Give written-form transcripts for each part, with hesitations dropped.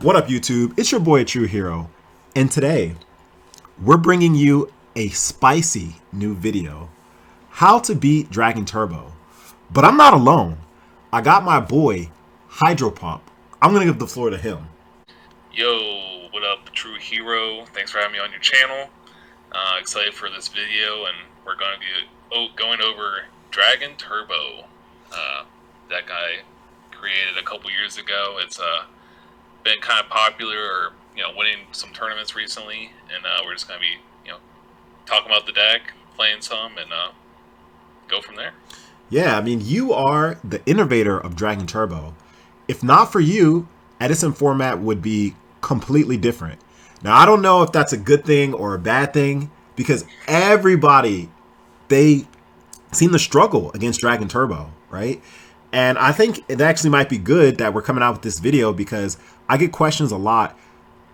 What up, YouTube? It's your boy ATrueHero, and today we're bringing you a spicy new video: how to beat Dragon Turbo. But I'm not alone. I got my boy Hydro Pump. I'm gonna give the floor to him. Yo, what up, True Hero? Thanks for having me on your channel. Excited for this video, and we're going to be going over Dragon Turbo. That guy created a couple years ago. It's been kind of popular, or winning some tournaments recently, and we're just going to be talking about the deck, playing some, and go from there. Yeah, I mean, you are the innovator of Dragon Turbo. If not for you, Edison format would be completely different. Now, I don't know if that's a good thing or a bad thing, because everybody, they seem to struggle against Dragon Turbo, right? And I think it actually might be good that we're coming out with this video, because I get questions a lot.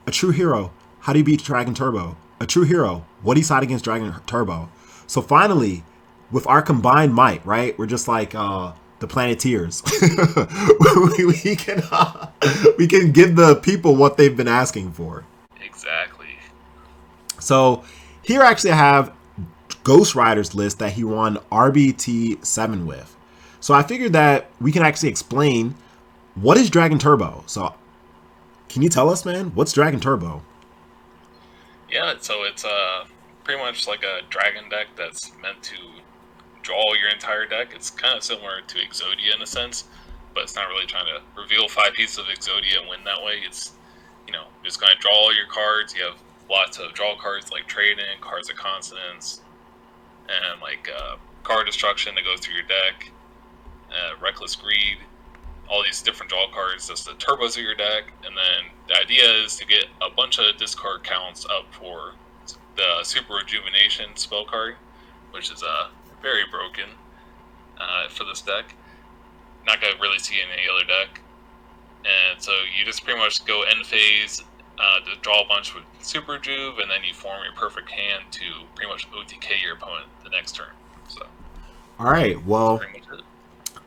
ATrueHero, how do you beat Dragon Turbo? ATrueHero, what do you side against Dragon Turbo? So finally, with our combined might, right? We're just like the Planeteers. we can give the people what they've been asking for. Exactly. So here actually I have Ghost Rider's list that he won RBT7 with. So I figured that we can actually explain what is Dragon Turbo. So can you tell us, man, what's Dragon Turbo? Yeah, so it's pretty much like a dragon deck that's meant to draw your entire deck. It's kind of similar to Exodia in a sense, but it's not really trying to reveal 5 pieces of Exodia and win that way. It's, just going to draw all your cards. You have lots of draw cards like Trading, Cards of Consonance, and like Card Destruction that goes through your deck, Reckless Greed, all these different draw cards. That's the turbos of your deck, and then the idea is to get a bunch of discard counts up for the Super Rejuvenation spell card, which is very broken for this deck. Not going to really see in any other deck. And so you just pretty much go end phase to draw a bunch with Super Rejuve, and then you form your perfect hand to pretty much OTK your opponent the next turn. So, all right, well,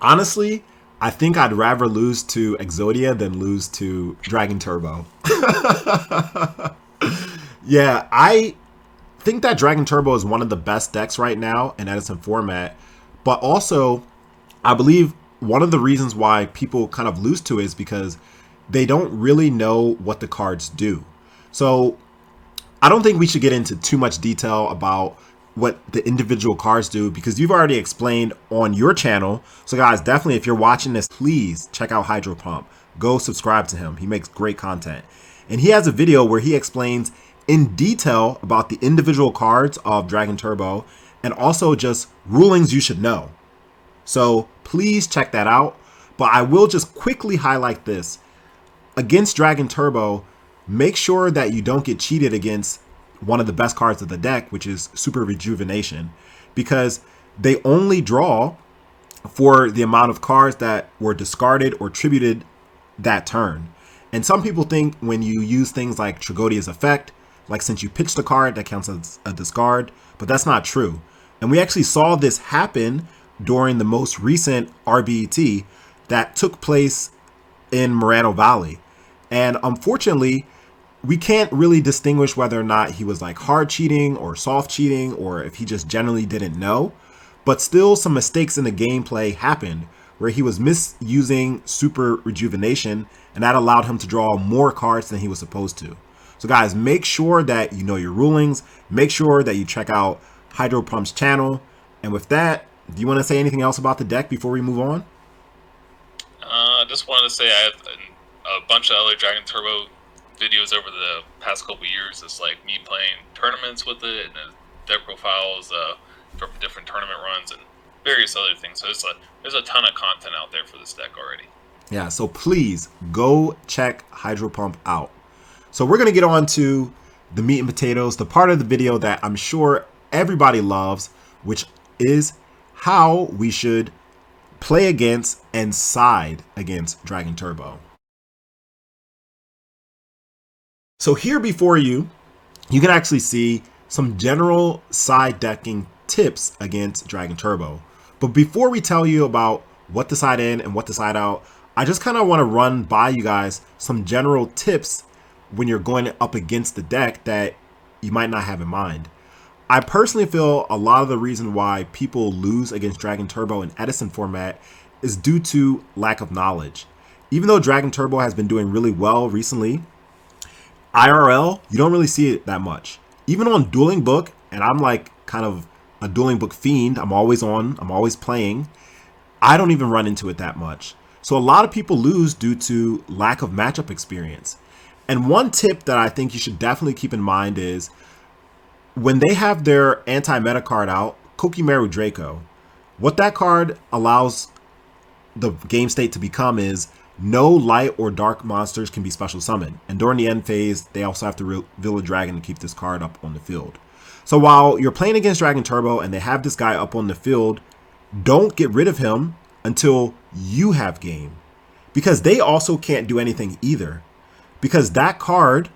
honestly, I think I'd rather lose to Exodia than lose to Dragon Turbo. Yeah, I think that Dragon Turbo is one of the best decks right now in Edison format, but also I believe one of the reasons why people kind of lose to it is because they don't really know what the cards do. So I don't think we should get into too much detail about what the individual cards do, because you've already explained on your channel. So guys, definitely, if you're watching this, please check out Hydro Pump. Go subscribe to him. He makes great content. And he has a video where he explains in detail about the individual cards of Dragon Turbo and also just rulings you should know. So please check that out. But I will just quickly highlight this. Against Dragon Turbo, make sure that you don't get cheated against one of the best cards of the deck, which is Super Rejuvenation, because they only draw for the amount of cards that were discarded or tributed that turn. And some people think when you use things like Trigodia's effect, like since you pitch the card, that counts as a discard, but that's not true. And we actually saw this happen during the most recent RBT that took place in Morano Valley. And unfortunately, we can't really distinguish whether or not he was like hard cheating or soft cheating, or if he just generally didn't know. But still, some mistakes in the gameplay happened where he was misusing Super Rejuvenation, and that allowed him to draw more cards than he was supposed to. So guys, make sure that you know your rulings. Make sure that you check out Hydro Pump's channel. And with that, do you want to say anything else about the deck before we move on? I just wanted to say I have a bunch of other Dragon Turbo videos over the past couple years. It's like me playing tournaments with it, and deck profiles from different tournament runs and various other things. So there's a ton of content out there for this deck already. Yeah, so please go check Hydro Pump out. So we're going to get on to the meat and potatoes, the part of the video that I'm sure everybody loves, which is how we should play against and side against Dragon Turbo. So here before you, you can actually see some general side decking tips against Dragon Turbo. But before we tell you about what to side in and what to side out, I just kind of want to run by you guys some general tips when you're going up against the deck that you might not have in mind. I personally feel a lot of the reason why people lose against Dragon Turbo in Edison format is due to lack of knowledge. Even though Dragon Turbo has been doing really well recently, IRL, you don't really see it that much. Even on Dueling Book, and I'm like kind of a Dueling Book fiend, I'm always on, I'm always playing, I don't even run into it that much. So a lot of people lose due to lack of matchup experience. And one tip that I think you should definitely keep in mind is when they have their anti-meta card out, Kokimeru Draco, what that card allows the game state to become is no light or dark monsters can be special summoned. And during the end phase, they also have to reveal a dragon to keep this card up on the field. So while you're playing against Dragon Turbo and they have this guy up on the field, don't get rid of him until you have game. Because they also can't do anything either. Because that card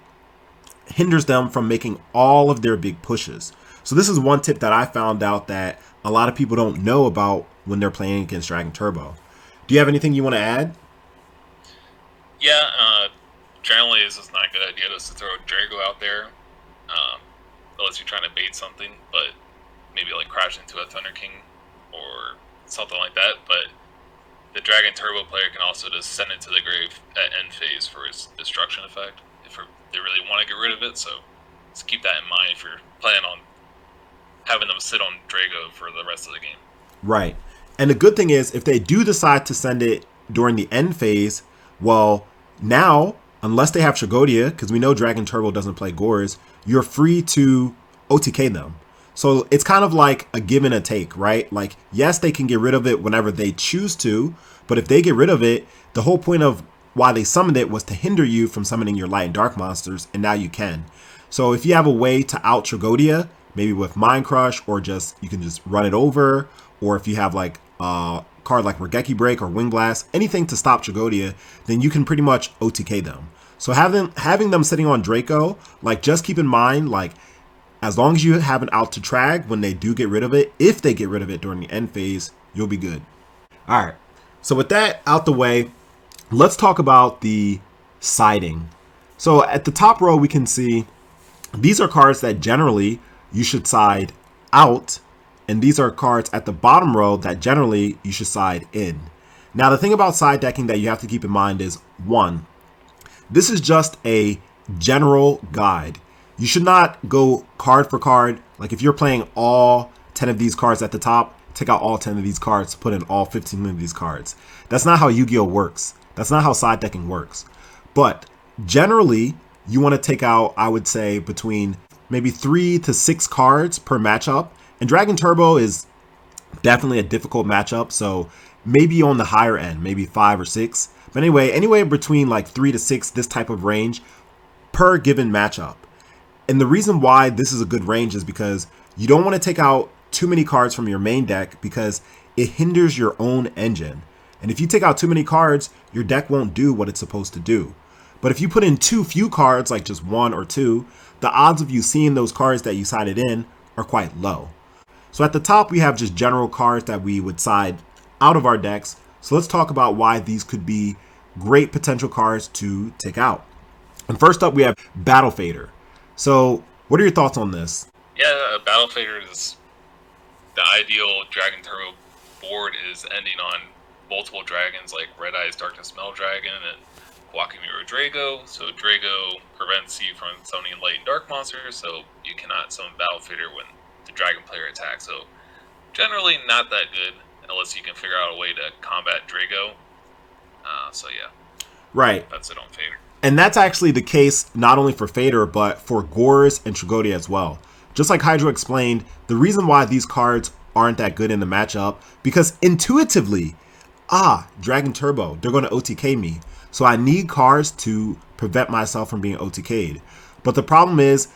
hinders them from making all of their big pushes. So this is one tip that I found out that a lot of people don't know about when they're playing against Dragon Turbo. Do you have anything you want to add? Yeah, generally it's just not a good idea just to throw Drago out there, unless you're trying to bait something, but maybe like crash into a Thunder King or something like that. But the Dragon Turbo player can also just send it to the grave at end phase for its destruction effect if they really want to get rid of it. So just keep that in mind if you're planning on having them sit on Drago for the rest of the game. Right. And the good thing is, if they do decide to send it during the end phase, well, now, unless they have Tragodia, because we know Dragon Turbo doesn't play Gores, you're free to OTK them. So it's kind of like a give and a take, right? Like, yes, they can get rid of it whenever they choose to, but if they get rid of it, the whole point of why they summoned it was to hinder you from summoning your light and dark monsters, and now you can. So if you have a way to out Tragodia, maybe with Mind Crush, or just you can just run it over, or if you have like a card like Regeki Break or Wing Blast, anything to stop Tragodia, then you can pretty much OTK them. So having them sitting on Draco, like, just keep in mind, like, as long as you have an out to Trag when they do get rid of it, if they get rid of it during the end phase, you'll be good. All right. So with that out the way, let's talk about the siding. So at the top row, we can see these are cards that generally you should side out, and these are cards at the bottom row that generally you should side in. Now, the thing about side decking that you have to keep in mind is, one, this is just a general guide. You should not go card for card. Like, if you're playing all 10 of these cards at the top, take out all 10 of these cards, put in all 15 of these cards. That's not how Yu-Gi-Oh works. That's not how side decking works. But generally, you want to take out, I would say, between maybe 3 to 6 cards per matchup. And Dragon Turbo is definitely a difficult matchup, so maybe on the higher end, maybe 5 or 6. But anyway, anywhere between like 3 to 6, this type of range per given matchup. And the reason why this is a good range is because you don't want to take out too many cards from your main deck because it hinders your own engine. And if you take out too many cards, your deck won't do what it's supposed to do. But if you put in too few cards, like just 1 or 2, the odds of you seeing those cards that you sided in are quite low. So at the top, we have just general cards that we would side out of our decks. So let's talk about why these could be great potential cards to take out. And first up, we have Battle Fader. So what are your thoughts on this? Yeah, Battle Fader is the ideal Dragon Turbo board is ending on multiple dragons like Red Eyes Darkness Smell Dragon and Wakimiro Drago. So Drago prevents you from summoning light and dark monsters, so you cannot summon Battle Fader when the dragon player attacks. So generally not that good unless you can figure out a way to combat Drago. So yeah. Right. That's it on Fader. And that's actually the case not only for Fader, but for Gores and Tragodia as well. Just like Hydro explained, the reason why these cards aren't that good in the matchup, because intuitively, Dragon Turbo, they're going to OTK me. So I need cards to prevent myself from being OTK'd. But the problem is,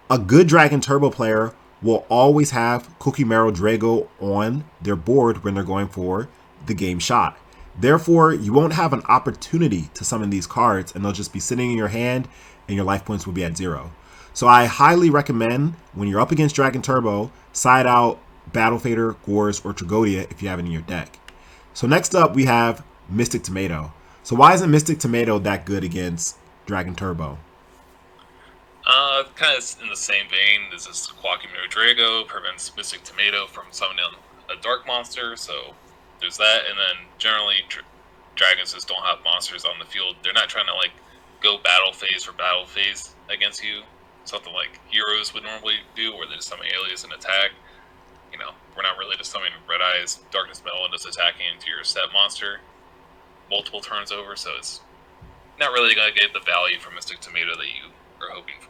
a good Dragon Turbo player will always have Kokimeru Drago on their board when they're going for the game shot. Therefore, you won't have an opportunity to summon these cards, and they'll just be sitting in your hand, and your life points will be at 0. So I highly recommend, when you're up against Dragon Turbo, side out Battle Fader, Gores, or Tragodia if you have it in your deck. So next up, we have Mystic Tomato. So why isn't Mystic Tomato that good against Dragon Turbo? Kind of in the same vein. This is Quackimir Drago prevents Mystic Tomato from summoning a dark monster, so there's that. And then generally, dragons just don't have monsters on the field. They're not trying to like go battle phase for battle phase against you. Something like heroes would normally do, where they just summon alias and attack. You know, we're not really just summoning Red Eyes, Darkness Metal, and just attacking into your set monster multiple turns over, so it's not really going to get the value from Mystic Tomato that you are hoping for.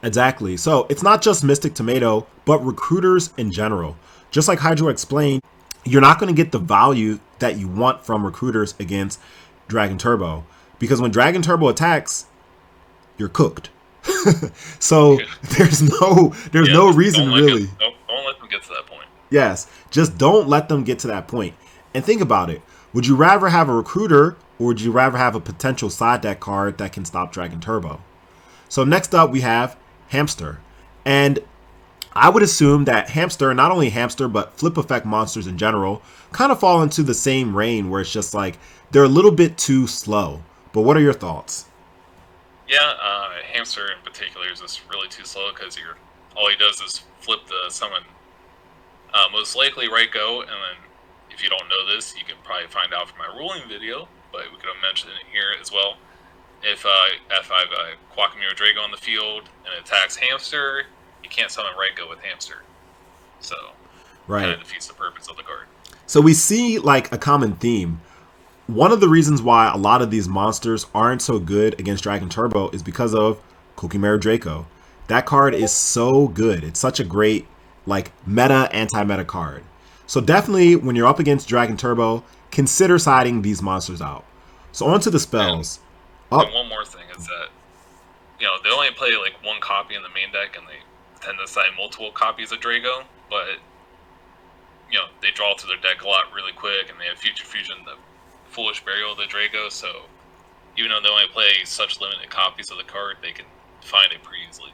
Exactly. So it's not just Mystic Tomato, but recruiters in general. Just like Hydro explained, you're not going to get the value that you want from recruiters against Dragon Turbo. Because when Dragon Turbo attacks, you're cooked. So there's no reason really. Don't let them get to that point. Yes, just don't let them get to that point. And think about it. Would you rather have a recruiter or would you rather have a potential side deck card that can stop Dragon Turbo? So next up we have Hamster. And I would assume that Hamster, not only Hamster, but flip effect monsters in general, kind of fall into the same reign where it's just like they're a little bit too slow. But what are your thoughts? Yeah, Hamster in particular is just really too slow because all he does is flip the summon. Most likely YGO, and then if you don't know this, you can probably find out from my ruling video, but we could have mentioned it here as well. If I've Quackimir Drago on the field and it attacks Hamster, you can't summon YGO with Hamster. So, kind of defeats the purpose of the card. So we see like a common theme. One of the reasons why a lot of these monsters aren't so good against Dragon Turbo is because of Quackimir Draco. That card is so good. It's such a great like meta anti-meta card. So definitely when you're up against Dragon Turbo, consider siding these monsters out. So on to the spells. And one more thing is that they only play like one copy in the main deck, and they tend to side multiple copies of Drago, but they draw to their deck a lot really quick, and they have Future Fusion, the Foolish Burial of the Drago, so even though they only play such limited copies of the card, they can find it pretty easily.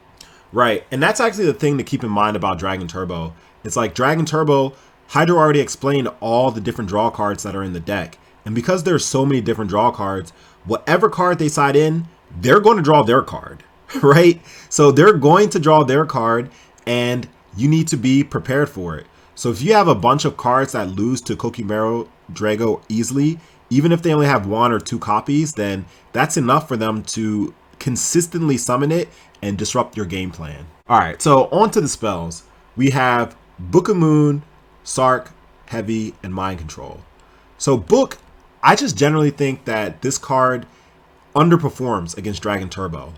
Right, and that's actually the thing to keep in mind about Dragon Turbo. It's like Dragon Turbo, Hydro already explained all the different draw cards that are in the deck. And because there's so many different draw cards, whatever card they side in, they're going to draw their card, right? So they're going to draw their card, and you need to be prepared for it. So if you have a bunch of cards that lose to Quackimir Drago easily, even if they only have one or two copies, then that's enough for them to consistently summon it and disrupt your game plan. All right, so on to the spells. We have Book of Moon, Sark, Heavy, and Mind Control. So Book, I just generally think that this card underperforms against Dragon Turbo.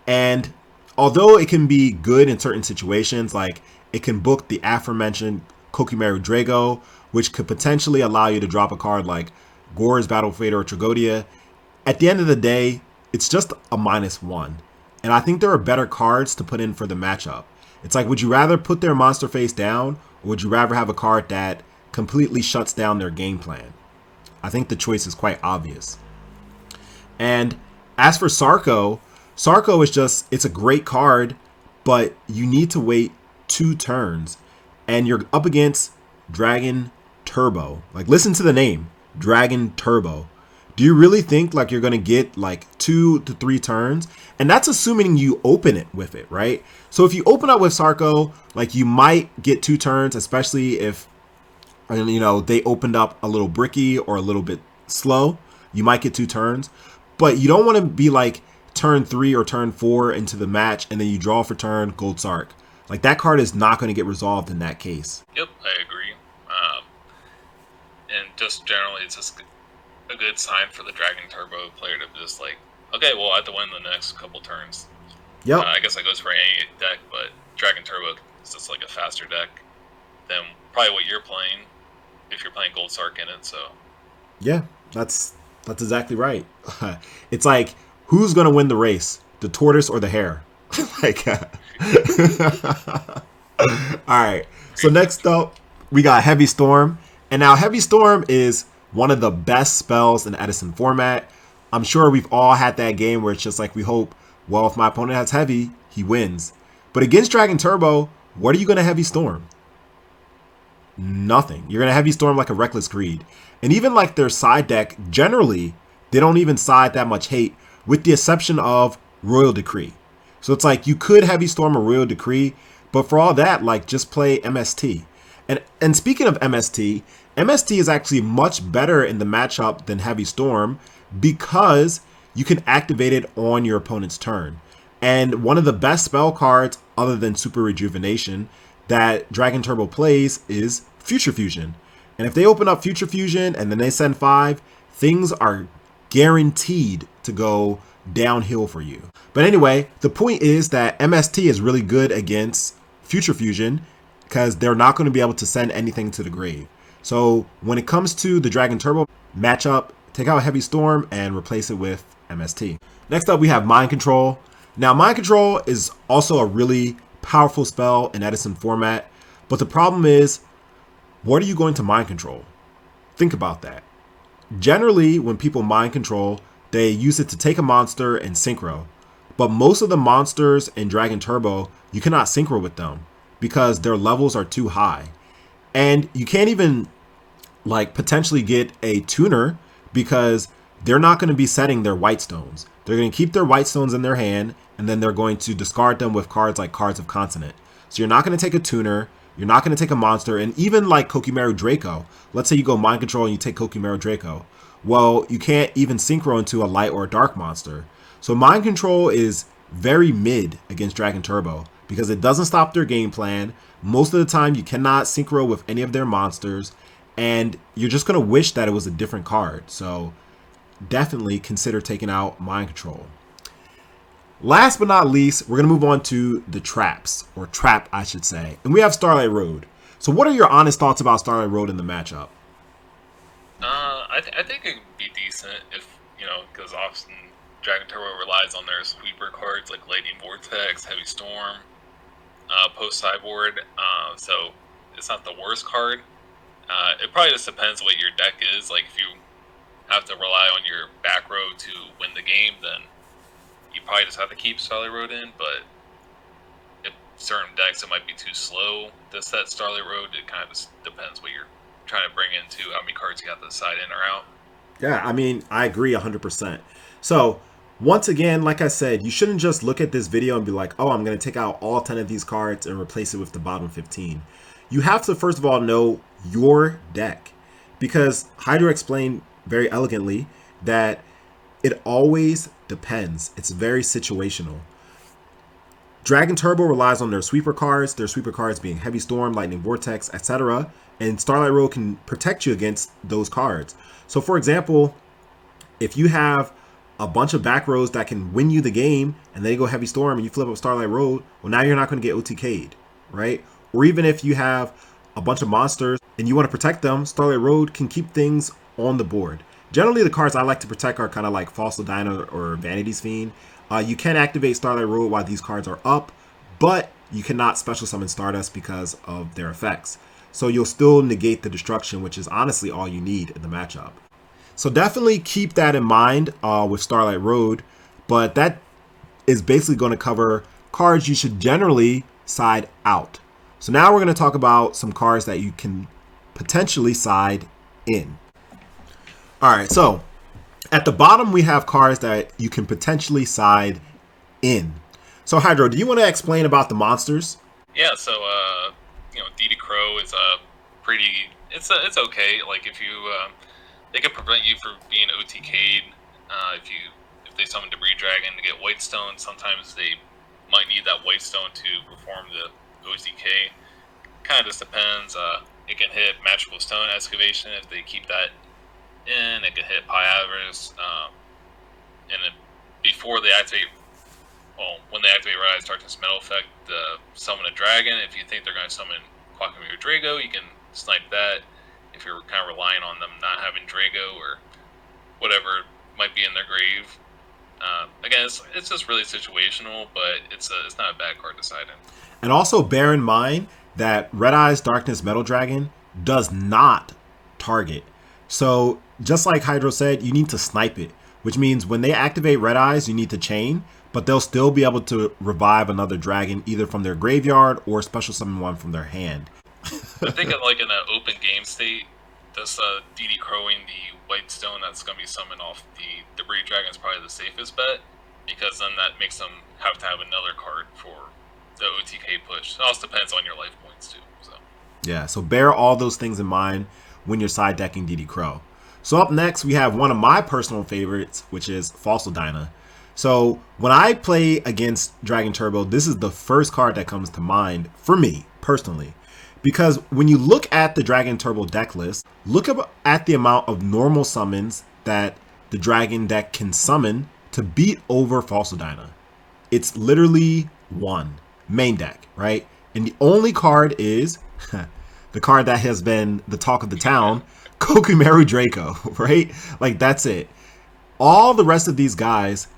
And although it can be good in certain situations, like it can book the aforementioned Quackimir Drago, which could potentially allow you to drop a card like Gore's Battle Fader or Tragodia, at the end of the day, it's just a -1. And I think there are better cards to put in for the matchup. It's like, would you rather put their monster face down, or would you rather have a card that completely shuts down their game plan? I think the choice is quite obvious. And as for Sarko, Sarko is just, it's a great card, but you need to wait 2 turns. And you're up against Dragon Turbo. Like, listen to the name, Dragon Turbo. Do you really think like you're going to get like 2 to 3 turns? And that's assuming you open it with it, right? So if you open up with Sarko, like you might get 2 turns, especially if, they opened up a little bricky or a little bit slow. You might get 2 turns, but you don't want to be like turn 3 or turn 4 into the match and then you draw for turn Gold Sark. Like that card is not going to get resolved in that case. Yep, I agree. And just generally, it's just a good sign for the Dragon Turbo player to just like, okay, well, I have to win the next couple turns. Yep. I guess that goes for any deck, but Dragon Turbo is just like a faster deck than probably what you're playing if you're playing Gold Sark in it. So yeah, that's exactly right. It's like, who's gonna win the race, the tortoise or the hare? Like, all right. So next up, we got Heavy Storm, and now Heavy Storm is one of the best spells in Edison format. I'm sure we've all had that game where it's just like we hope, well, if my opponent has Heavy, he wins. But against Dragon Turbo, what are you going to Heavy Storm? Nothing. You're going to Heavy Storm like a Reckless Greed. And even like their side deck generally they don't even side that much hate, with the exception of Royal Decree. So it's like you could Heavy Storm or Royal Decree, but for all that, like just play MST. And speaking of MST, MST is actually much better in the matchup than Heavy Storm because you can activate it on your opponent's turn. And one of the best spell cards, other than Super Rejuvenation, that Dragon Turbo plays is Future Fusion. And if they open up Future Fusion and then they send 5, things are guaranteed to go downhill for you. But anyway, the point is that MST is really good against Future Fusion because they're not going to be able to send anything to the grave. So when it comes to the Dragon Turbo matchup, take out Heavy Storm and replace it with MST. Next up, we have Mind Control. Now, Mind Control is also a really powerful spell in Edison format, but the problem is, what are you going to Mind Control? Think about that. Generally, when people Mind Control, they use it to take a monster and synchro, but most of the monsters in Dragon Turbo, you cannot synchro with them because their levels are too high. And you can't even like potentially get a tuner because they're not going to be setting their white stones. They're going to keep their white stones in their hand, and then they're going to discard them with cards like Cards of Continent. So you're not going to take a tuner, you're not going to take a monster, and even like Kokimaru Draco. Let's say you go Mind Control and you take Kokimaru Draco. Well, you can't even synchro into a light or a dark monster. So Mind Control is very mid against Dragon Turbo because it doesn't stop their game plan. Most of the time, you cannot synchro with any of their monsters, and you're just going to wish that it was a different card. So definitely consider taking out Mind Control. Last but not least, we're going to move on to the traps, or trap, I should say. And we have Starlight Road. So what are your honest thoughts about Starlight Road in the matchup? I think it could be decent if, because often Dragon Turbo relies on their sweeper cards like Lightning Vortex, Heavy Storm, post sideboard. So it's not the worst card. It probably just depends what your deck is. Like if you have to rely on your back row to win the game, then you probably just have to keep Starlight Road in. But if certain decks it might be too slow to set Starlight Road, it kind of just depends what you're trying to bring into, how many cards you got to decide in or out. Yeah, I mean, I agree 100%. So once again, like I said, you shouldn't just look at this video and be like, oh, I'm going to take out all 10 of these cards and replace it with the bottom 15. You have to, first of all, know your deck, because Hydro explained very elegantly that it always depends. It's very situational. Dragon Turbo relies on their sweeper cards being Heavy Storm, Lightning Vortex, etc. And Starlight Road can protect you against those cards. So for example, if you have a bunch of back rows that can win you the game and they go Heavy Storm and you flip up Starlight Road, well, now you're not going to get OTK'd, right? Or even if you have a bunch of monsters and you want to protect them, Starlight Road can keep things on the board. Generally, the cards I like to protect are kind of like Fossil Dino or Vanity's Fiend. You can activate Starlight Road while these cards are up, but you cannot special summon Stardust because of their effects. So you'll still negate the destruction, which is honestly all you need in the matchup. So definitely keep that in mind with Starlight Road, but that is basically going to cover cards you should generally side out. So now we're going to talk about some cards that you can potentially side in. All right, so at the bottom we have cards that you can potentially side in. So Hydro, do you want to explain about the monsters? Yeah, so DD Crow is it's okay. Like if you they can prevent you from being OTK'd if they summon Debris Dragon to get White Stone. Sometimes they might need that White Stone to perform the OTK. Kind of just depends. It can hit Magical Stone Excavation if they keep that in. It can hit Pyavris, and then before they activate, when they activate Rise Darkness Metal Effect, summon a dragon. If you think they're going to summon Quackmere Drago, you can snipe that. If you're kind of relying on them not having Drago or whatever might be in their grave. Again, it's just really situational, but it's not a bad card to side in. And also bear in mind that Red Eyes Darkness Metal Dragon does not target. So just like Hydro said, you need to snipe it, which means when they activate Red Eyes, you need to chain, but they'll still be able to revive another dragon either from their graveyard or special summon one from their hand. I think like in an open game state, This DD Crowing the White Stone that's going to be summoned off the Debris Dragon is probably the safest bet, because then that makes them have to have another card for the OTK push. It also depends on your life points too. So Yeah, so bear all those things in mind when you're side decking DD Crow. So up next, we have one of my personal favorites, which is Fossil Dyna. So when I play against Dragon Turbo, this is the first card that comes to mind for me personally. Because when you look at the Dragon Turbo deck list, look at the amount of normal summons that the Dragon deck can summon to beat over Fossil Dyna. It's literally one. Main deck, right? And the only card is the card that has been the talk of the town, Kokumeru Draco, right? Like, that's it. All the rest of these guys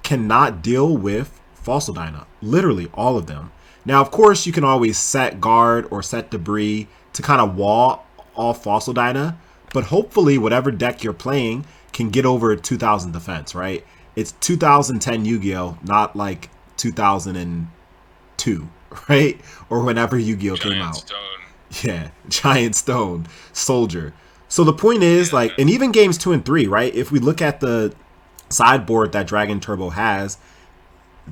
cannot deal with Fossil Dyna. Literally, all of them. Now, of course, you can always set guard or set debris to kind of wall off Fossil Dyna, but hopefully whatever deck you're playing can get over 2,000 defense, right? It's 2010 Yu-Gi-Oh!, not like 2002, right? Or whenever Yu-Gi-Oh! Came out. Stone. Yeah, Giant Stone, Soldier. So the point is, like, and even games 2 and 3, right? If we look at the sideboard that Dragon Turbo has,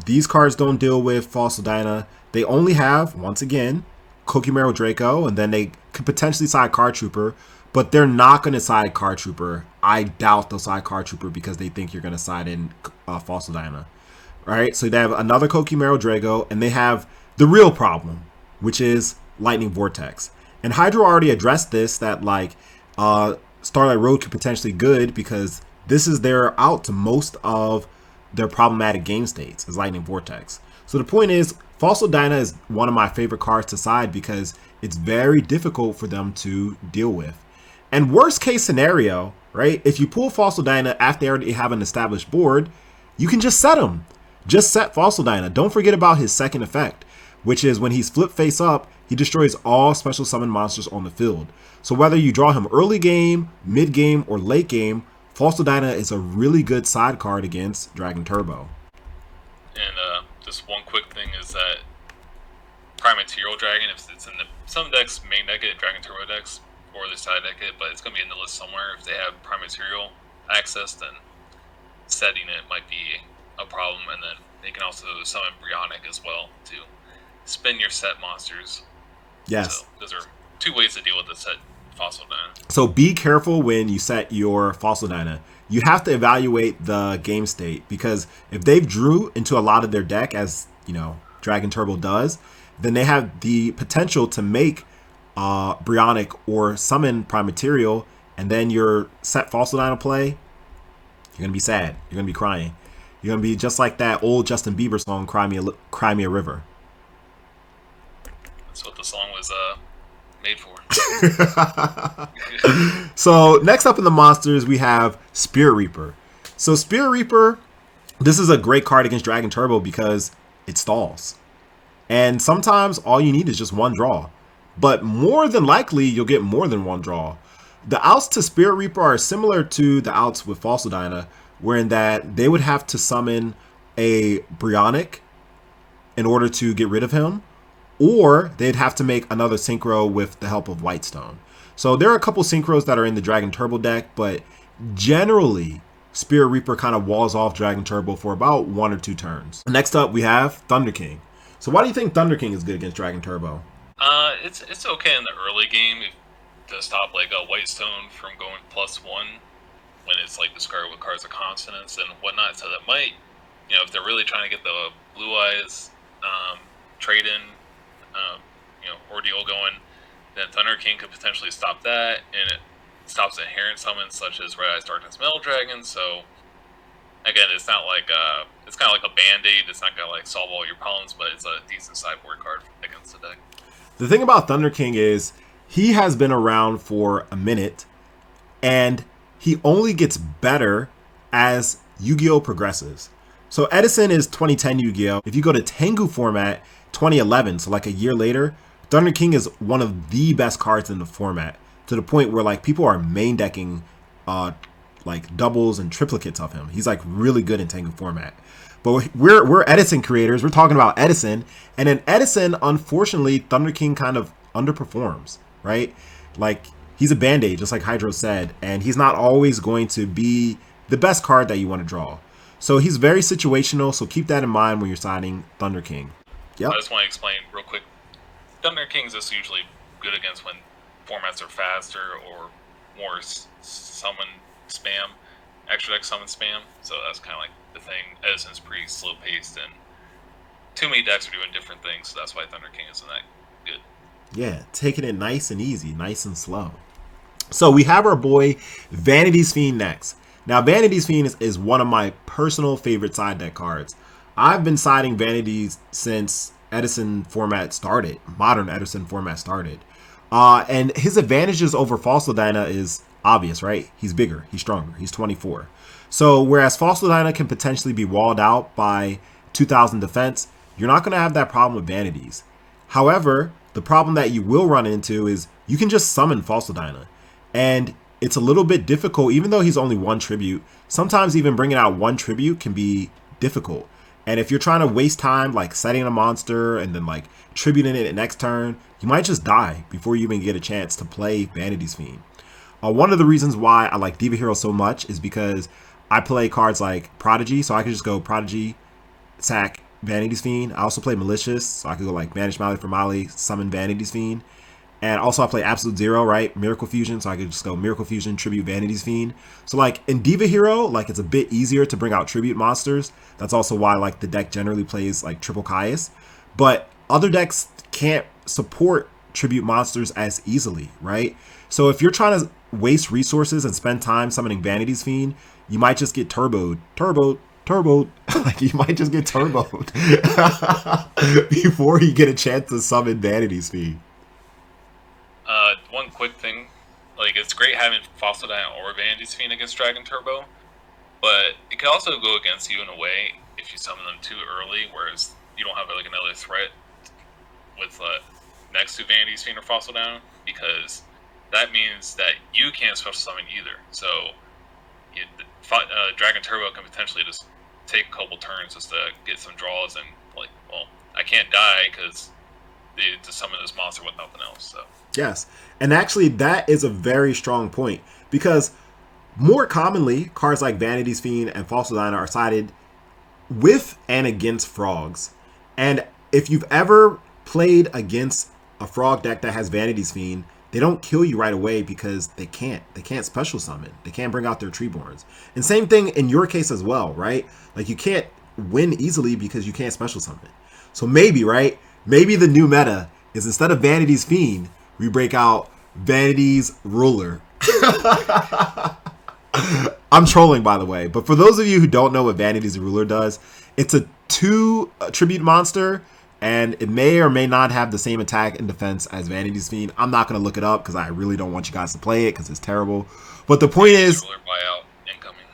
these cards don't deal with Fossil Dyna. They only have, once again, Kokumeru Draco, and then they could potentially side Card Trooper, but they're not going to side Card Trooper. I doubt they'll side Card Trooper because they think you're going to side in Fossil Dyna. Right? So they have another Kokumeru Draco, and they have the real problem, which is Lightning Vortex. And Hydro already addressed this, that like Starlight Road could potentially good because this is their out to most of their problematic game states is Lightning Vortex. So the point is, Fossil Dyna is one of my favorite cards to side because it's very difficult for them to deal with. And worst case scenario, right? If you pull Fossil Dyna after they already have an established board, you can just set him. Just set Fossil Dyna. Don't forget about his second effect, which is when he's flipped face up, he destroys all special summon monsters on the field. So whether you draw him early game, mid game, or late game, Fossil Dyna is a really good side card against Dragon Turbo. And just one quick thing is that Prime Material Dragon, if it's in some decks, main deck it, Dragon Turbo decks, or the side deck it, but it's going to be in the list somewhere. If they have Prime Material access, then setting it might be a problem. And then they can also summon Bryonic as well to spin your set monsters. Yes. So those are two ways to deal with the set Fossil Dyna. So be careful when you set your Fossil Dyna. You have to evaluate the game state, because if they've drew into a lot of their deck, as you know, Dragon Turbo does, then they have the potential to make Bryonic or summon Prime Material, and then your set Fossil Dyna play, you're gonna be sad. You're gonna be crying. You're gonna be just like that old Justin Bieber song, Cry Me a River. That's what the song was made for. So next up in the monsters, we have Spirit Reaper. So Spirit Reaper, this is a great card against Dragon Turbo because it stalls. And sometimes all you need is just one draw. But more than likely, you'll get more than one draw. The outs to Spirit Reaper are similar to the outs with Fossil Dyna, wherein that they would have to summon a Bryonic in order to get rid of him, or they'd have to make another synchro with the help of Whitestone. So there are a couple synchros that are in the Dragon Turbo deck, but generally Spirit Reaper kind of walls off Dragon Turbo for about 1 or 2 turns. Next up, we have Thunder King. So why do you think Thunder King is good against Dragon Turbo? It's okay in the early game to stop like a Whitestone from going +1 when it's like discarded with cards of consonants and whatnot. So that might, you know, if they're really trying to get the Blue Eyes trade-in, ordeal going, then Thunder King could potentially stop that, and it stops inherent summons such as Red Eyes Darkness Metal Dragon. So again, it's not like it's kind of like a band-aid. It's not gonna like solve all your problems, but it's a decent sideboard card against the deck. The thing about Thunder King is he has been around for a minute, and he only gets better as Yu-Gi-Oh! Progresses. So Edison is 2010 Yu-Gi-Oh! If you go to Tengu format, 2011, so like a year later, Thunder King is one of the best cards in the format, to the point where like people are main decking like doubles and triplicates of him. He's like really good in Tengu format. But we're Edison creators. We're talking about Edison, and in Edison, unfortunately, Thunder King kind of underperforms, right? Like he's a band-aid, just like Hydro said, and he's not always going to be the best card that you want to draw. So he's very situational, so keep that in mind when you're signing Thunder King. Yep. I just want to explain real quick. Thunder King's is usually good against when formats are faster or more summon spam, extra deck summon spam. So that's kind of like the thing. Edison's pretty slow paced, and too many decks are doing different things. So that's why Thunder King isn't that good. Yeah, taking it nice and easy, nice and slow. So we have our boy Vanity's Fiend next. Now, Vanity's Fiend is one of my personal favorite side deck cards. I've been siding Vanities since Edison format started, modern Edison format started. And his advantages over Falsodina is obvious, right? He's bigger, he's stronger, he's 24. So whereas Falsodina can potentially be walled out by 2000 defense, you're not going to have that problem with Vanities. However, the problem that you will run into is you can just summon Falsodina. And it's a little bit difficult, even though he's only one tribute. Sometimes even bringing out one tribute can be difficult. And if you're trying to waste time, like setting a monster and then like tributing it next turn, you might just die before you even get a chance to play Vanity's Fiend. One of the reasons why I like Diva Hero so much is because I play cards like Prodigy, so I can just go Prodigy, sack Vanity's Fiend. I also play Malicious, so I could go like Banish Mali for Mali, summon Vanity's Fiend. And also I play Absolute Zero, right? Miracle Fusion, so I could just go Miracle Fusion, Tribute Vanity's Fiend. So like in Diva Hero, like it's a bit easier to bring out Tribute monsters. That's also why like the deck generally plays like Triple Caius. But other decks can't support Tribute monsters as easily, right? So if you're trying to waste resources and spend time summoning Vanity's Fiend, you might just get turboed. Like you might just get turboed before you get a chance to summon Vanity's Fiend. One quick thing, like it's great having Falsodina or Vanity's Fiend against Dragon Turbo, but it can also go against you in a way if you summon them too early, whereas you don't have like another threat with next to Vanity's Fiend or Falsodina, because that means that you can't special summon either. So Dragon Turbo can potentially just take a couple turns just to get some draws and like, well, I can't die because they just summon this monster with nothing else. So yes, and actually that is a very strong point, because more commonly cards like Vanity's Fiend and Falsodina are sided with and against frogs. And if you've ever played against a frog deck that has Vanity's Fiend, they don't kill you right away because they can't special summon. They can't bring out their Treeborns. And same thing in your case as well, right? Like you can't win easily because you can't special summon. So maybe, right? Maybe the new meta is instead of Vanity's Fiend, we break out Vanity's Ruler. I'm trolling, by the way. But for those of you who don't know what Vanity's Ruler does, it's a 2 tribute monster, and it may or may not have the same attack and defense as Vanity's Fiend. I'm not going to look it up because I really don't want you guys to play it because it's terrible. But the point is... Ruler buyout incoming.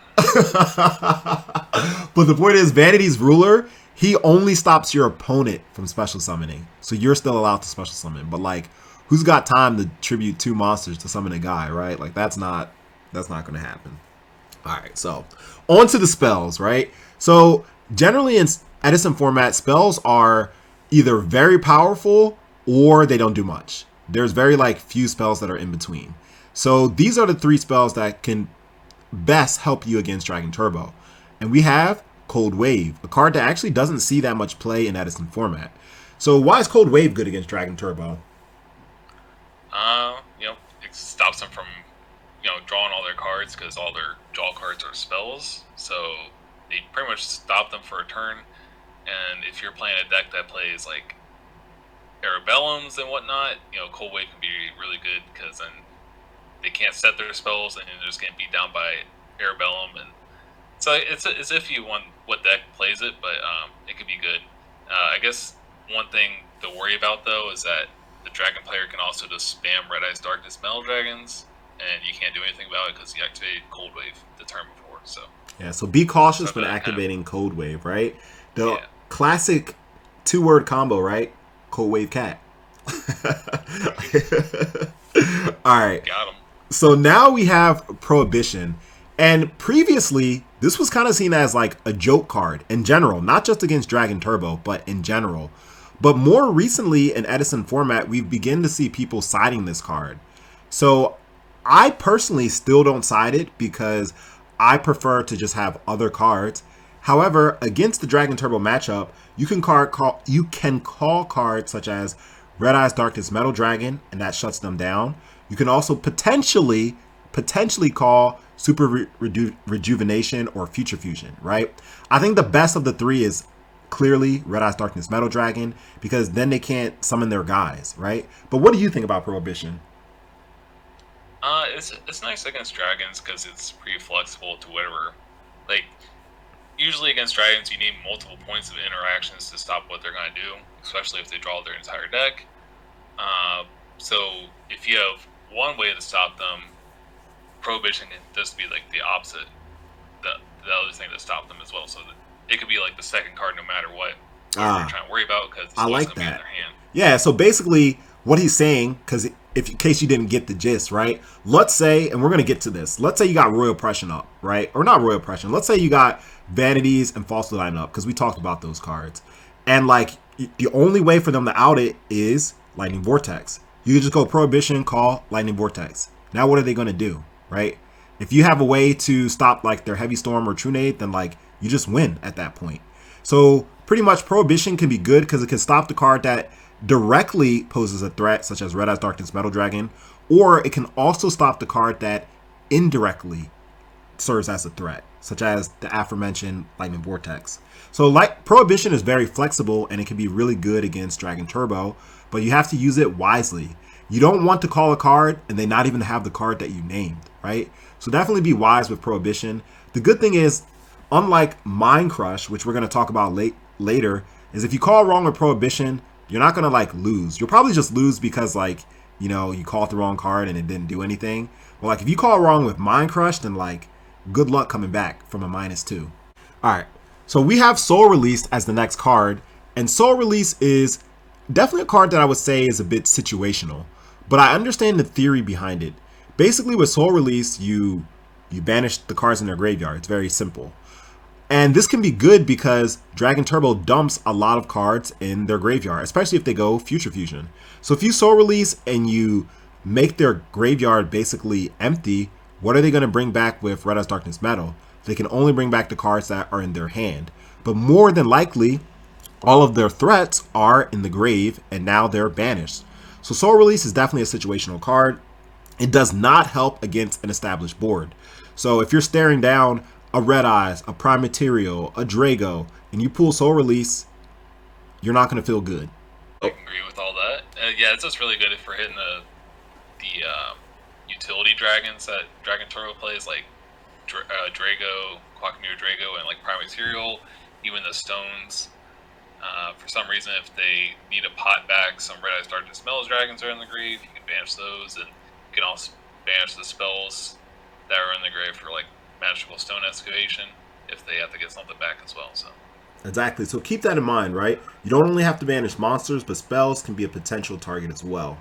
But the point is, Vanity's Ruler, he only stops your opponent from special summoning. So you're still allowed to special summon. But like, who's got time to tribute 2 monsters to summon a guy, right? Like that's not going to happen. All right, so on to the spells, right? So generally in Edison format, spells are either very powerful or they don't do much. There's very like few spells that are in between. So these are the 3 spells that can best help you against Dragon Turbo. And we have Cold Wave, a card that actually doesn't see that much play in Edison format. So why is Cold Wave good against Dragon Turbo? It stops them from, drawing all their cards because all their draw cards are spells. So they pretty much stop them for a turn. And if you're playing a deck that plays like Arabellums and whatnot, Cold Wave can be really good because then they can't set their spells and they're just getting beat down by Arabellum. And so it's iffy on what deck plays it, but it could be good. I guess one thing to worry about though is that the dragon player can also just spam Red Eyes Darkness Metal Dragons, and you can't do anything about it because you activated Cold Wave the turn before. So yeah, so be cautious when activating Cold Wave, right? The classic 2-word combo, right? Cold Wave Cat. All right. Got him. So now we have Prohibition. And previously, this was kind of seen as like a joke card in general, not just against Dragon Turbo, but in general. But more recently in Edison format, we've begun to see people siding this card. So I personally still don't side it because I prefer to just have other cards. However, against the Dragon Turbo matchup, you can call cards such as Red Eyes Darkness Metal Dragon, and that shuts them down. You can also potentially call Super Rejuvenation or Future Fusion, right? I think the best of the three is clearly Red Eyes Darkness Metal Dragon, because then they can't summon their guys, right? But what do you think about Prohibition? It's nice against dragons because it's pretty flexible to whatever. Like, usually against dragons, you need multiple points of interactions to stop what they're going to do, especially if they draw their entire deck. So if you have one way to stop them, Prohibition can just be like the opposite, the other thing to stop them as well. So that it could be like the second card no matter what you're trying to worry about, because I like going to be in that. their hand. Yeah, so basically what he's saying, because if in case you didn't get the gist, right? Let's say, and we're going to get to this, let's say you got Royal Oppression up, right? Or not Royal Oppression. Let's say you got Vanities and False Line up, because we talked about those cards. And like, the only way for them to out it is Lightning Vortex. You can just go Prohibition, call Lightning Vortex. Now what are they going to do, right? If you have a way to stop like their Heavy Storm or Trunade, then like you just win at that point. So pretty much Prohibition can be good because it can stop the card that directly poses a threat, such as Red Eyes Darkness Metal Dragon, or it can also stop the card that indirectly serves as a threat, such as the aforementioned Lightning Vortex. So like Prohibition is very flexible and it can be really good against Dragon Turbo, but you have to use it wisely. You don't want to call a card and they not even have the card that you named, right? So definitely be wise with Prohibition. The good thing is, unlike Mind Crush, which we're going to talk about later, is if you call wrong with Prohibition, you're not going to like lose. You'll probably just lose because like, you know, you called the wrong card and it didn't do anything. But like if you call wrong with Mind Crush, then like good luck coming back from a -2. All right. So we have Soul Release as the next card, and Soul Release is definitely a card that I would say is a bit situational, but I understand the theory behind it. Basically with Soul Release, you banish the cards in their graveyard. It's very simple. And this can be good because Dragon Turbo dumps a lot of cards in their graveyard, especially if they go Future Fusion. So if you Soul Release and you make their graveyard basically empty, what are they going to bring back with Red Eyes Darkness Metal? They can only bring back the cards that are in their hand. But more than likely, all of their threats are in the grave and now they're banished. So Soul Release is definitely a situational card. It does not help against an established board. So if you're staring down a Red Eyes, a Prime Material, a Drago, and you pull Soul Release, you're not going to feel good. I agree with all that. Yeah, it's just really good if we're hitting the utility dragons that Dragon Turbo plays, like Drago, Quackmere Drago, and like Prime Material, even the stones. For some reason, if they need a pot back, some Red Eyes Darkness Metal Dragons are in the grave, you can banish those, and you can also banish the spells that are in the grave for like Magical Stone Excavation if they have to get something back as well. So exactly. So keep that in mind, right? You don't only have to banish monsters, but spells can be a potential target as well.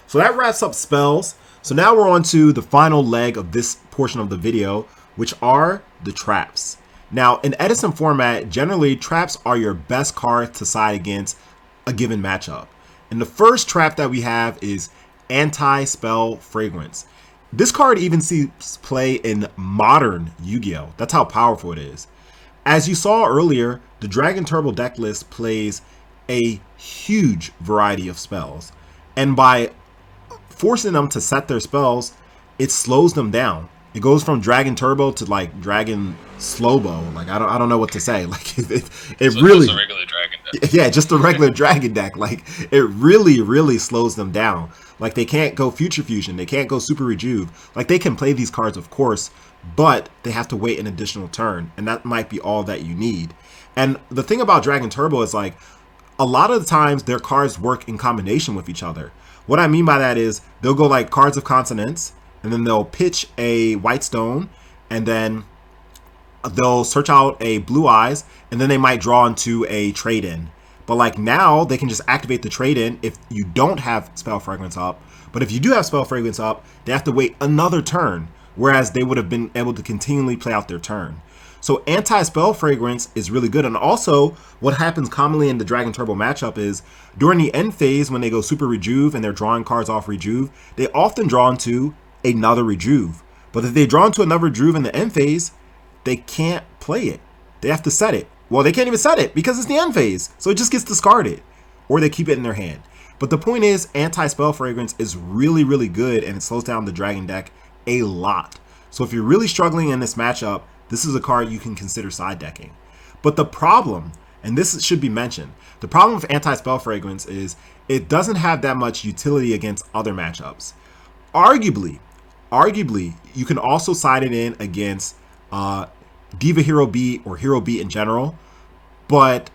So that wraps up spells. So now we're on to the final leg of this portion of the video, which are the traps. Now, in Edison format, generally traps are your best card to side against a given matchup. And the first trap that we have is Anti-Spell Fragrance. This card even sees play in modern Yu-Gi-Oh! That's how powerful it is. As you saw earlier, the Dragon Turbo deck list plays a huge variety of spells. And by forcing them to set their spells, it slows them down. It goes from Dragon Turbo to like Dragon Slowbo. Like I don't know what to say. Like it so really just a regular dragon deck. Yeah, just a regular dragon deck. Like it really slows them down. Like they can't go Future Fusion, they can't go Super Rejuve. Like they can play these cards, of course, but they have to wait an additional turn, and that might be all that you need. And the thing about Dragon Turbo is like a lot of the times their cards work in combination with each other. What I mean by that is they'll go like Cards of Consonance, and then they'll pitch a White Stone, and then they'll search out a Blue Eyes, and then they might draw into a Trade-In. But like now, they can just activate the Trade-In if you don't have Spell Fragrance up. But if you do have Spell Fragrance up, they have to wait another turn, whereas they would have been able to continually play out their turn. So Anti-Spell Fragrance is really good. And also, what happens commonly in the Dragon Turbo matchup is, during the end phase, when they go Super Rejuve and they're drawing cards off Rejuve, they often draw into another Rejuve. But if they draw into another Rejuve in the end phase, they can't play it. They have to set it. Well, they can't even set it because it's the end phase. So it just gets discarded. Or they keep it in their hand. But the point is, Anti-Spell Fragrance is really, really good, and it slows down the Dragon deck a lot. So if you're really struggling in this matchup, this is a card you can consider side decking. But the problem, and this should be mentioned, the problem with Anti-Spell Fragrance is it doesn't have that much utility against other matchups. Arguably, you can also side it in against Diva Hero B or Hero B in general, but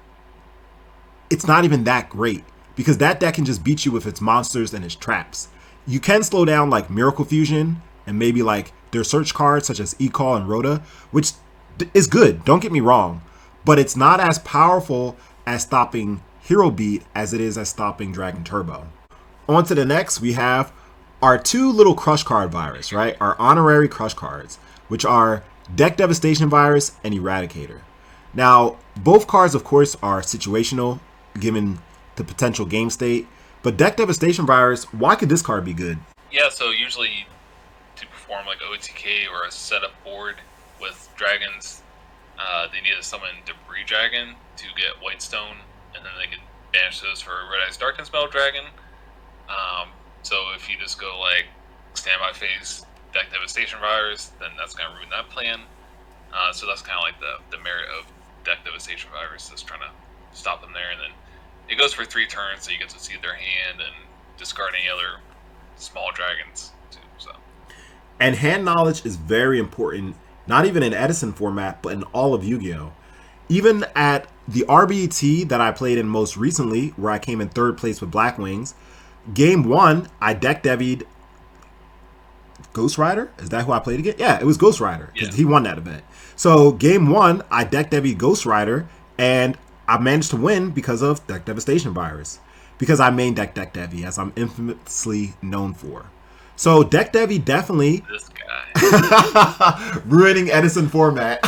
it's not even that great because that deck can just beat you with its monsters and its traps. You can slow down like Miracle Fusion and maybe like their search cards such as E-Call and Rhoda, which is good, don't get me wrong, but it's not as powerful as stopping Hero Beat as it is as stopping Dragon Turbo. On to the next, we have our two little crush card virus, right? Our honorary crush cards, which are Deck Devastation Virus and Eradicator. Now, both cards, of course, are situational given the potential game state, but Deck Devastation Virus, why could this card be good? Yeah, so usually to perform like OTK or a setup board with dragons, they need to summon Debris Dragon to get Whitestone, and then they can banish those for Red Eyes Darkness Metal Dragon. So if you just go like standby phase Deck Devastation Virus, then that's going to ruin that plan. So that's kind of like the merit of Deck Devastation Virus, is trying to stop them there. And then it goes for 3 turns, so you get to see their hand and discard any other small dragons too. So. And hand knowledge is very important, not even in Edison format, but in all of Yu-Gi-Oh! Even at the RBT that I played in most recently, where I came in 3rd place with Black Wings, Game 1, I deck devied Ghost Rider? Is that who I played against? Yeah, it was Ghost Rider, because he won that event. So Game 1, I deck devied Ghost Rider, and I managed to win because of Deck Devastation Virus. Because I main deck Devi, as I'm infamously known for. So Deck Devi definitely... This guy. ruining Edison format.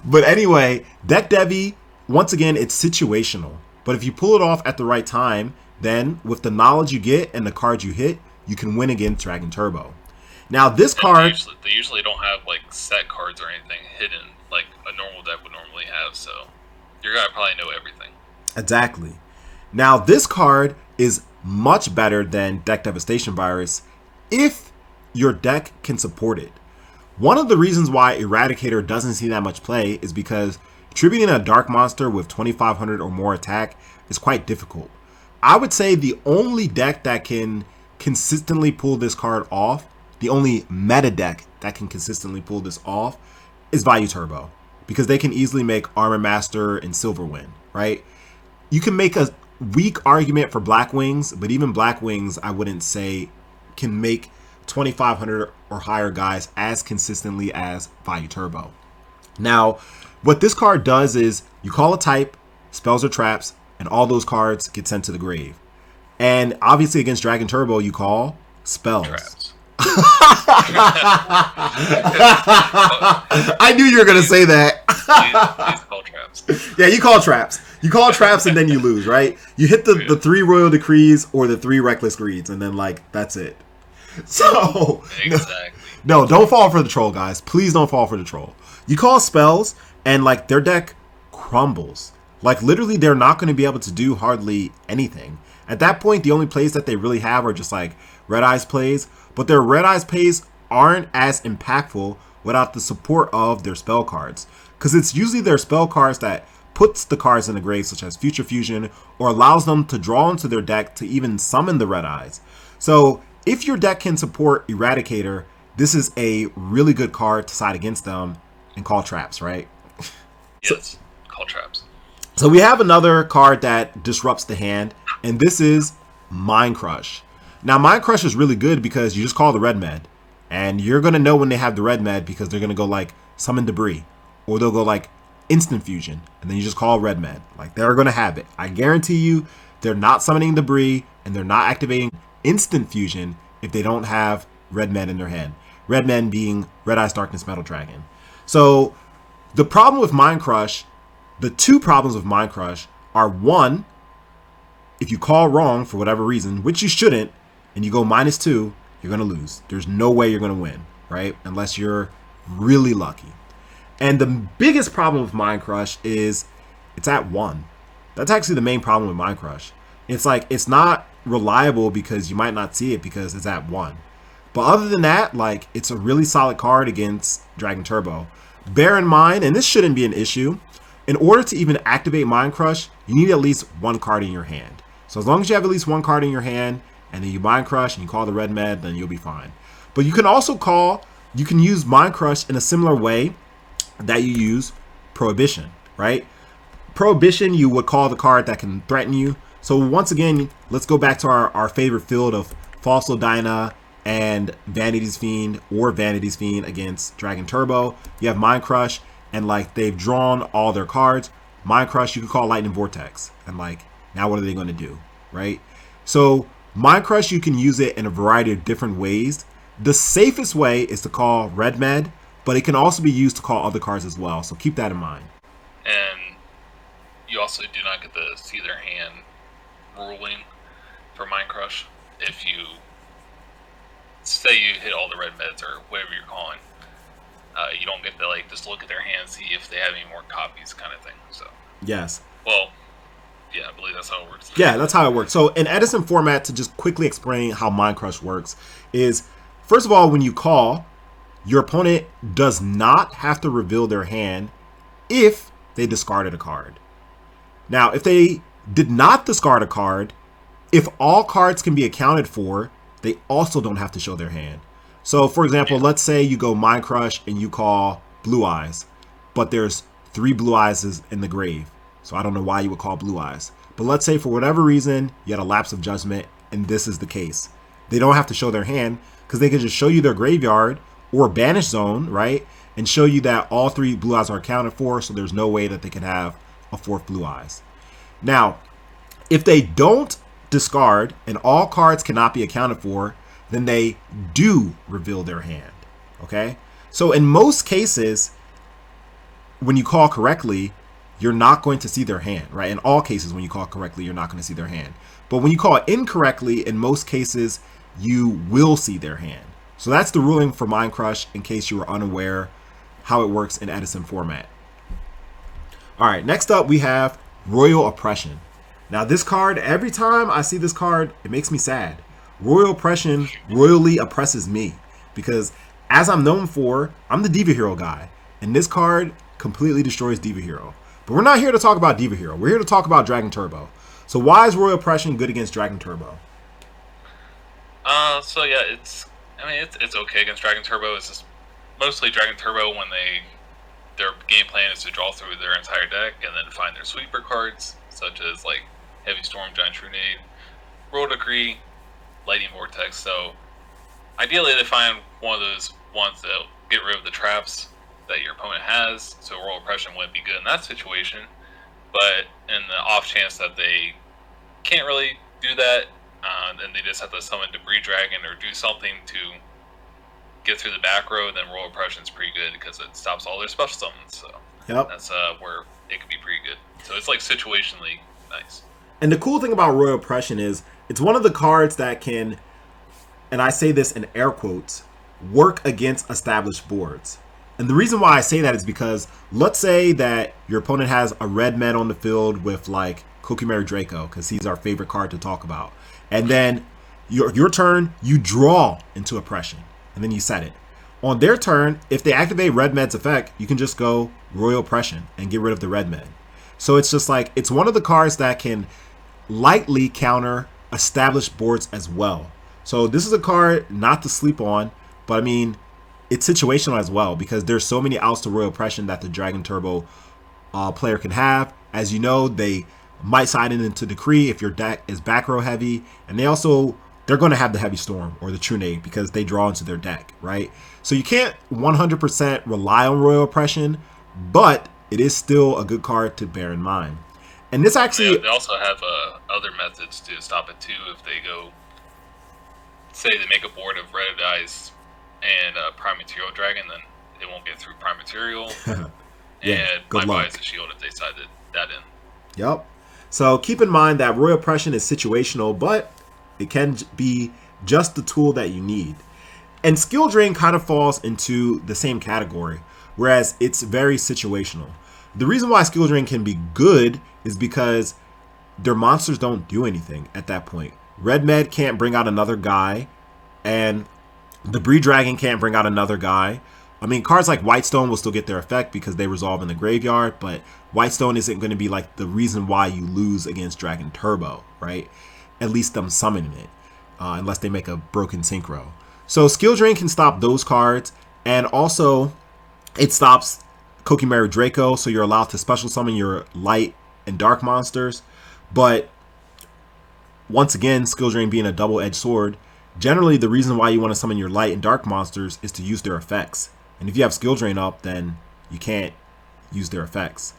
But anyway, Deck Devi, once again, it's situational. But if you pull it off at the right time, then with the knowledge you get and the cards you hit, you can win against Dragon Turbo. Now this card... They usually don't have like set cards or anything hidden like a normal deck would normally have, so you're going to probably know everything. Exactly. Now this card is much better than Deck Devastation Virus if your deck can support it. One of the reasons why Eradicator doesn't see that much play is because tributing a dark monster with 2500 or more attack is quite difficult. I would say the only deck that can consistently pull this card off, the only meta deck that can consistently pull this off, is Value Turbo, because they can easily make Armor Master and Silver win, right? You can make a weak argument for Black Wings, but even Black Wings, I wouldn't say can make 2500 or higher guys as consistently as Value Turbo. Now, what this card does is you call a type, spells or traps, and all those cards get sent to the grave. And obviously against Dragon Turbo, you call spells. Traps. I knew you were going to say that. Please call traps. Yeah, you call traps. You call traps and then you lose, right? You hit the 3 Royal Decrees or the 3 Reckless Greeds, and then, like, that's it. So, exactly. No, don't fall for the troll, guys. Please don't fall for the troll. You call spells, and, like, their deck crumbles. Like, literally, they're not going to be able to do hardly anything. At that point, the only plays that they really have are just, like, Red Eyes plays. But their Red Eyes plays aren't as impactful without the support of their spell cards. Because it's usually their spell cards that puts the cards in the grave, such as Future Fusion, or allows them to draw into their deck to even summon the Red Eyes. So, if your deck can support Eradicator, this is a really good card to side against them and call traps, right? Yes, call traps. So we have another card that disrupts the hand, and this is Mind Crush. Now, Mind Crush is really good because you just call the red med, and you're going to know when they have the red med because they're going to go like Summon Debris, or they'll go like Instant Fusion, and then you just call red med. Like, they're going to have it. I guarantee you they're not summoning Debris, and they're not activating Instant Fusion if they don't have red med in their hand. Red med being Red Eyes Darkness Metal Dragon. So the problem with Mind Crush, the two problems with Mind Crush are, one, if you call wrong for whatever reason, which you shouldn't, and you go -2, you're going to lose. There's no way you're going to win, right? Unless you're really lucky. And the biggest problem with Mind Crush is it's at 1. That's actually the main problem with Mind Crush. It's like it's not reliable because you might not see it because it's at 1. But other than that, like, it's a really solid card against Dragon Turbo. Bear in mind, and this shouldn't be an issue, in order to even activate Mind Crush, you need at least 1 card in your hand. So as long as you have at least 1 card in your hand, and then you Mind Crush and you call the red med, then you'll be fine. But you can use Mind Crush in a similar way that you use Prohibition, right? Prohibition, you would call the card that can threaten you. So once again, let's go back to our favorite field of Fossil Dyna and Vanity's Fiend or Vanity's Fiend against Dragon Turbo. You have Mind Crush, and like they've drawn all their cards. Mind Crush, you can call Lightning Vortex, and like now what are they going to do, right? So Mind Crush, you can use it in a variety of different ways. The safest way is to call Red Med, but it can also be used to call other cards as well. So keep that in mind. And you also do not get to see their hand ruling for Mind Crush if you say you hit all the red meds or whatever you're calling. You don't get to like just look at their hand, see if they have any more copies, kind of thing. So yes. Well, yeah, I believe that's how it works. Yeah, that's how it works. So in Edison format, to just quickly explain how Mind Crush works, is first of all, when you call, your opponent does not have to reveal their hand if they discarded a card. Now, if they did not discard a card, if all cards can be accounted for, they also don't have to show their hand. So, for example, let's say you go Mind Crush and you call Blue Eyes, but there's 3 Blue Eyes in the grave. So I don't know why you would call Blue Eyes. But let's say for whatever reason, you had a lapse of judgment, and this is the case. They don't have to show their hand because they can just show you their graveyard or Banish Zone, right? And show you that all 3 Blue Eyes are accounted for, so there's no way that they can have a 4th Blue Eyes. Now, if they don't discard and all cards cannot be accounted for, then they do reveal their hand, okay? So in most cases, when you call correctly, you're not going to see their hand, right? In all cases, when you call correctly, you're not going to see their hand. But when you call incorrectly, in most cases, you will see their hand. So that's the ruling for Mind Crush, in case you were unaware how it works in Edison format. All right, next up we have Royal Oppression. Now this card, every time I see this card, it makes me sad. Royal Oppression royally oppresses me because, as I'm known for, I'm the Diva Hero guy, and this card completely destroys Diva Hero. But we're not here to talk about Diva Hero. We're here to talk about Dragon Turbo. So why is Royal Oppression good against Dragon Turbo? So yeah, it's okay against Dragon Turbo. It's just mostly Dragon Turbo when their game plan is to draw through their entire deck and then find their sweeper cards, such as like Heavy Storm, Giant Trunade, Royal Decree, Lightning Vortex. So ideally they find one of those ones that get rid of the traps that your opponent has, so Royal Oppression wouldn't be good in that situation. But in the off chance that they can't really do that, then they just have to summon Debris Dragon or do something to get through the back row, then Royal Oppression is pretty good because it stops all their special summons. So that's where it could be pretty good. So it's like situationally nice. And the cool thing about Royal Oppression is it's one of the cards that can, and I say this in air quotes, work against established boards. And the reason why I say that is because let's say that your opponent has a red med on the field with like Kokimeri Draco, because he's our favorite card to talk about. And then your turn, you draw into Oppression, and then you set it. On their turn, if they activate Red Med's effect, you can just go Royal Oppression and get rid of the Red Med. So it's just like, it's one of the cards that can lightly counter established boards as well. So this is a card not to sleep on, but I mean, it's situational as well because there's so many outs to Royal Oppression that the Dragon Turbo player can have. As you know, they might side in into Decree if your deck is back row heavy, and they're going to have the Heavy Storm or the Trunade because they draw into their deck, right? So you can't 100% rely on Royal Oppression, but it is still a good card to bear in mind. And this actually... They also have other methods to stop it too. If they go, say they make a board of Red Eyes and Prime Material Dragon, then it won't get through Prime Material. And Mind Buys a Shield if they side that in. Yep. So keep in mind that Royal Oppression is situational, but it can be just the tool that you need. And skill drain kind of falls into the same category, whereas it's very situational. The reason why skill drain can be good is because their monsters don't do anything at that point. Red Med can't bring out another guy, and the Bree Dragon can't bring out another guy. I mean, cards like Whitestone will still get their effect because they resolve in the graveyard, but Whitestone isn't going to be like the reason why you lose against Dragon Turbo, right? At least them summoning it, unless they make a broken synchro. So skill drain can stop those cards, and also it stops Kokimaru Draco, so you're allowed to special summon your light and dark monsters. But once again, skill drain being a double-edged sword, generally the reason why you want to summon your light and dark monsters is to use their effects. And if you have skill drain up, then you can't use their effects.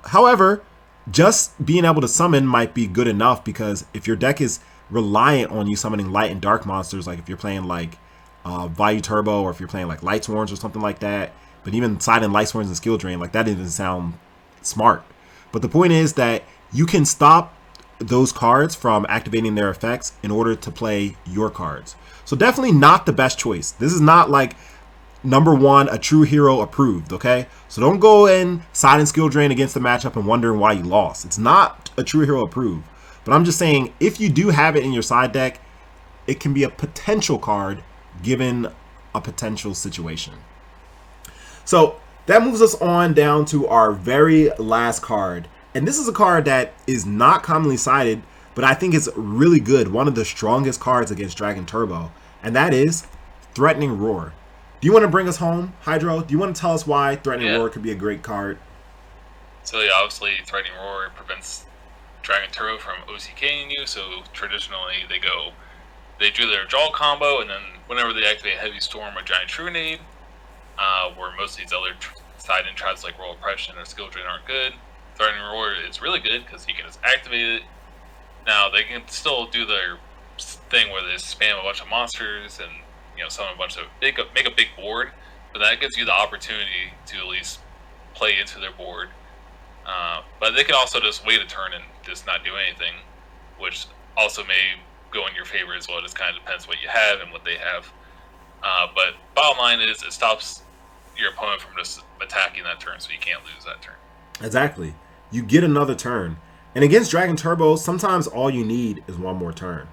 However, just being able to summon might be good enough, because if your deck is reliant on you summoning light and dark monsters, like if you're playing like Value Turbo, or if you're playing like Light Swarms or something like that, but even Silent Light Swarms and skill drain, like that doesn't sound smart. But the point is that you can stop those cards from activating their effects in order to play your cards. So definitely not the best choice. This is not like number one, ATrueHero approved, okay? So don't go and side and skill drain against the matchup and wondering why you lost. It's not ATrueHero approved. But I'm just saying, if you do have it in your side deck, it can be a potential card given a potential situation. So that moves us on down to our very last card. And this is a card that is not commonly cited, but I think it's really good. One of the strongest cards against Dragon Turbo. And that is Threatening Roar. Do you want to bring us home, Hydro? Do you want to tell us why Threatening Roar could be a great card? So yeah, obviously Threatening Roar prevents Dragon Turbo from OCKing you, so traditionally they do their draw combo, and then whenever they activate Heavy Storm or Giant Trunade, where most of these other side-in traps like Royal Oppression or Skill Drain aren't good, Threatening Roar is really good because you can just activate it. Now they can still do their thing where they spam a bunch of monsters and summon a bunch of make a big board, but that gives you the opportunity to at least play into their board. But they can also just wait a turn and just not do anything, which also may go in your favor as well. It just kind of depends what you have and what they have. But bottom line is, it stops your opponent from just attacking that turn, so you can't lose that turn. Exactly. You get another turn. And against Dragon Turbo, sometimes all you need is one more turn.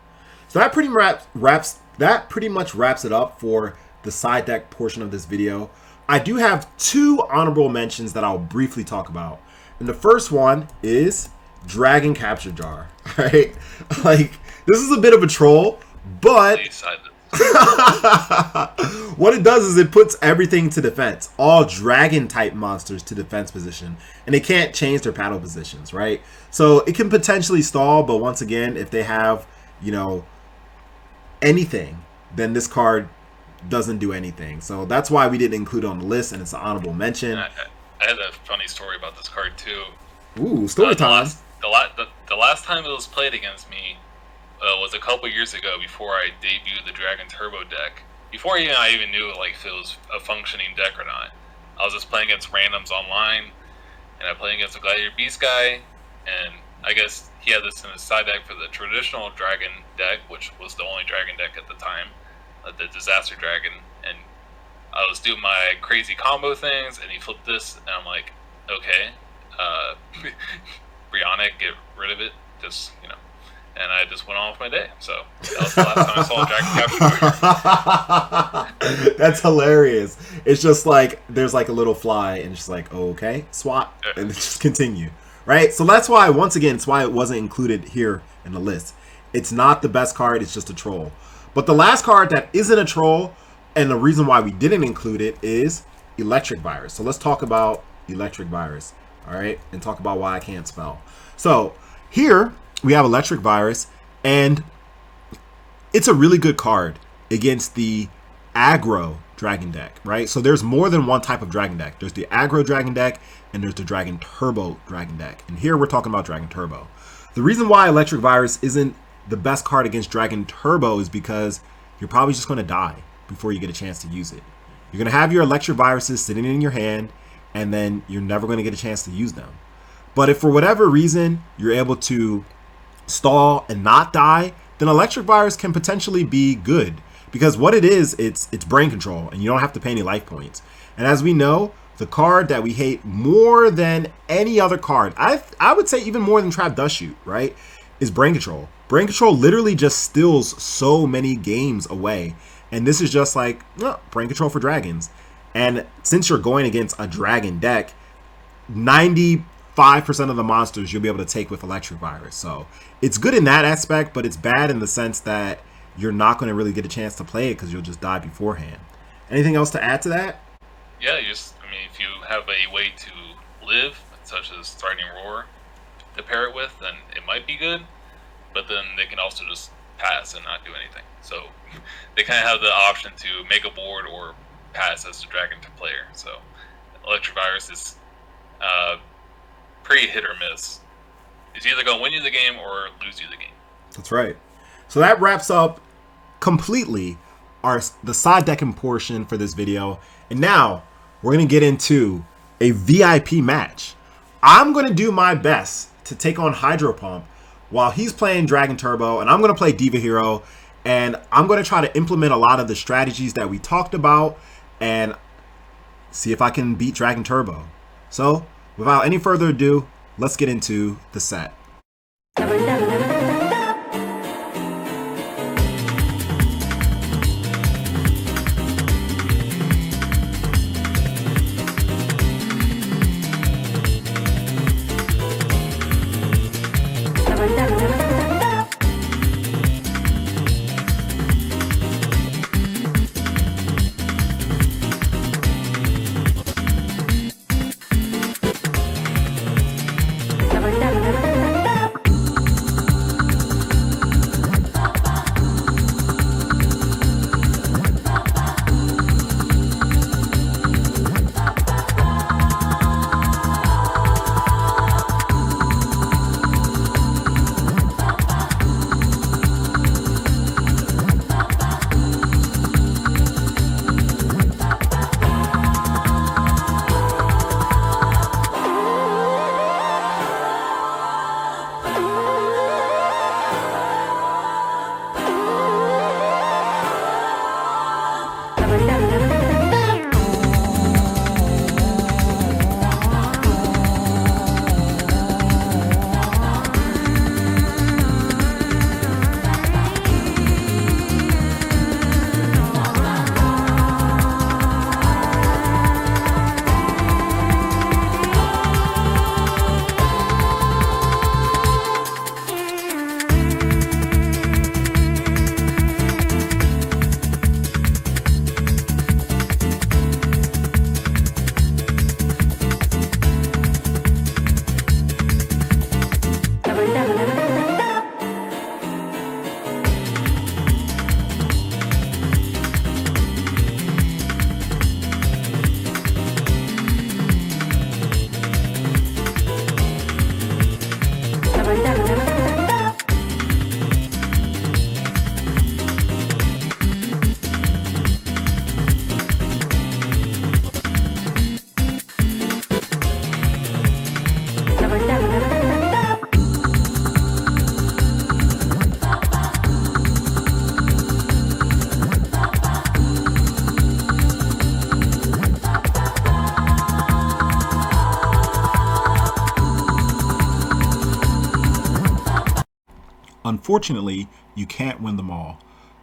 So that pretty much wraps it up for the side deck portion of this video. I do have two honorable mentions that I'll briefly talk about. And the first one is Dragon Capture Jar. Right? Like, this is a bit of a troll, but what it does is it puts everything to defense. All dragon type monsters to defense position. And they can't change their paddle positions, right? So it can potentially stall, but once again, if they have, anything, then this card doesn't do anything. So that's why we didn't include it on the list, and it's an honorable mention. I had a funny story about this card too. Ooh, story time. The last time it was played against me was a couple years ago, before I debuted the Dragon Turbo deck. Before I even knew if it was a functioning deck or not. I was just playing against randoms online, and I played against a Gladiator Beast guy, and I guess he had this in his side deck for the traditional Dragon deck, which was the only Dragon deck at the time, the Disaster Dragon, and I was doing my crazy combo things, and he flipped this, and I'm like, okay, Brianna, get rid of it, just, and I just went on with my day. So that was the last time I saw Dragon Capture. That's hilarious. It's just like, there's like a little fly, and it's just like, okay, swat, and just continue. Right? So that's why, once again, it's why it wasn't included here in the list. It's not the best card, it's just a troll. But the last card that isn't a troll, and the reason why we didn't include it, is Electric Virus. So let's talk about Electric Virus, all right? And talk about why I can't spell. So here we have Electric Virus, and it's a really good card against the aggro dragon deck, right? So there's more than one type of dragon deck. There's the aggro dragon deck, and there's the Dragon Turbo dragon deck. And here we're talking about Dragon Turbo. The reason why Electric Virus isn't the best card against Dragon Turbo is because you're probably just going to die before you get a chance to use it. You're going to have your Electric Viruses sitting in your hand, and then you're never going to get a chance to use them. But if for whatever reason you're able to stall and not die, then Electric Virus can potentially be good. Because what it is, it's brain control, and you don't have to pay any life points. And as we know, the card that we hate more than any other card, I would say even more than Trap Dust Shoot, right, is brain control. Brain control literally just steals so many games away. And this is just like, brain control for dragons. And since you're going against a dragon deck, 95% of the monsters you'll be able to take with Electric Virus. So it's good in that aspect, but it's bad in the sense that you're not going to really get a chance to play it because you'll just die beforehand. Anything else to add to that? Yeah, I mean, if you have a way to live, such as Threatening Roar, to pair it with, then it might be good. But then they can also just pass and not do anything. So they kind of have the option to make a board or pass as a dragon player. So Electric Virus is pretty hit or miss. It's either going to win you the game or lose you the game. That's right. So that wraps up completely the side decking portion for this video. And now we're going to get into a VIP match. I'm going to do my best to take on Hydro Pump while he's playing Dragon Turbo, and I'm going to play Diva Hero, and I'm going to try to implement a lot of the strategies that we talked about and see if I can beat Dragon Turbo. So without any further ado, let's get into the set. Unfortunately, you can't win them all,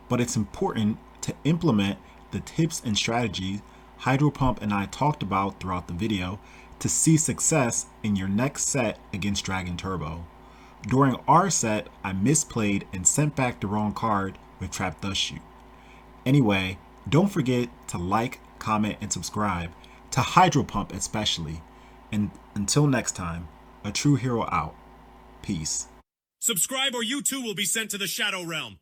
but it's important to implement the tips and strategies Hydro Pump and I talked about throughout the video to see success in your next set against Dragon Turbo. During our set, I misplayed and sent back the wrong card with Trap Dust Shoot. Anyway, don't forget to like, comment, and subscribe to Hydro Pump especially. And until next time, ATrueHero out. Peace. Subscribe or you too will be sent to the Shadow Realm.